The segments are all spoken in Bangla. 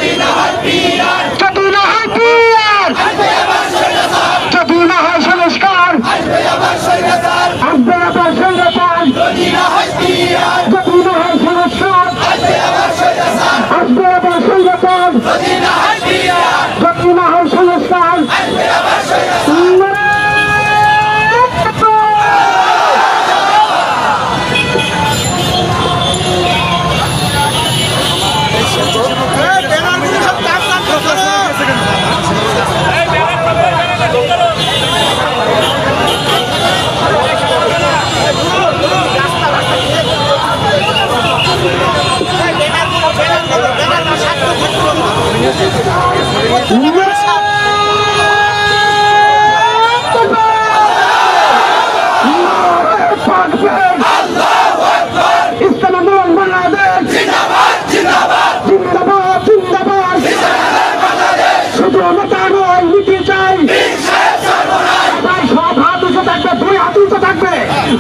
যদি না হয় পিয়ার, যদি না হয় সংস্কার, আসবে আবার স্বৈরাচার, আসবে আবার স্বৈরাচার। যদি না হয় পিয়ার, যদি না হয় সংস্কার, আসবে আবার স্বৈরাচার, আসবে আবার স্বৈরাচার। যদি না হয় পিয়ার, যদি না হয় সংস্কার, আসবে আবার স্বৈরাচার।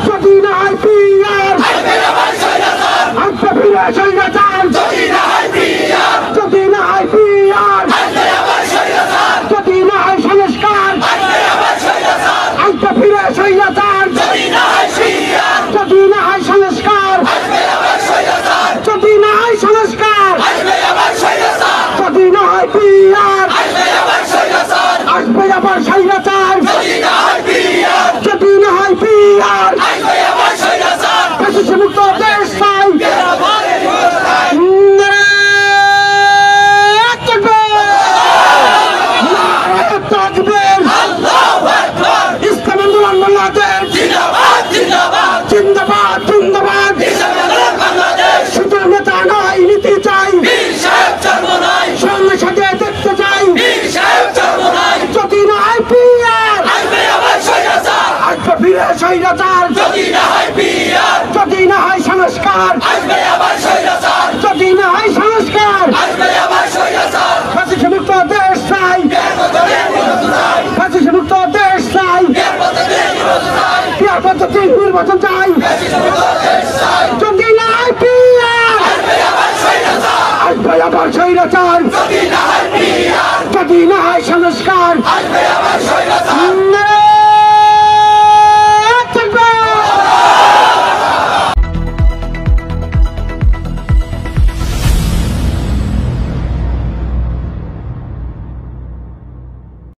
যদি না হয় পিয়ার, আসবে ফিরে স্বৈরাচার। যদি না হয় পিয়ার, যদি না হয় পিয়ার, আসবে আবার স্বৈরাচার, যদি না হয় সংস্কার, আসবে আবার স্বৈরাচার, আসবে ফিরে স্বৈরাচার। যদি না হয় পিয়ার, যদি না হয় সংস্কার, আসবে আবার স্বৈরাচার, যদি না হয় সংস্কার, আসবে আবার স্বৈরাচার, যদি না হয় পিয়ার, আসবে আবার স্বৈরাচার, আসবে আবার স্বৈরাচার। যদি না হয় পিয়ার, যদি না হয় পিয়ার, আসবে আবার স্বৈরাচার। ফ্যাসিস্ট মুক্ত দেশ চাই। আল্লাহু আকবার, ইসলাম আন্দোলন বাংলাদেশ জিন্দাবাদ জিন্দাবাদ, জিন্দাবাদ জিন্দাবাদ। ইসলামের বাংলাদেশ, শুধু নেতা নয় নীতি চাই, বীর সাহেব চর্মনাই, সঙ্গে সাথে দেখতে চাই। বীর সাহেব চর্মনাই, যদি না হয় পিয়ার, আসবে আবার স্বৈরাচার, আসবে ফিরে স্বৈরাচার। যদি না হয় পিয়ার, যদি না হয় সংস্কার, আসবে আবার স্বৈরাচার, যদি না হয় সংস্কার, আসবে আবার স্বৈরাচার। ফ্যাসিস্ট মুক্ত দেশ চাই, এর বদলে নির্বাচন চাই, ফ্যাসিস্ট মুক্ত দেশ চাই। এর বদলে নির্বাচন চাই, পিয়ার পদ্ধতি নির্বাচন চাই। ফ্যাসিস্ট দেশ চাই, যদি না হয় পিয়ার, আসবে আবার স্বৈরাচার, আসবে আবার স্বৈরাচার। যদি না হয় পিয়ার, যদি না হয় সংস্কার, আসবে আবার স্বৈরাচার,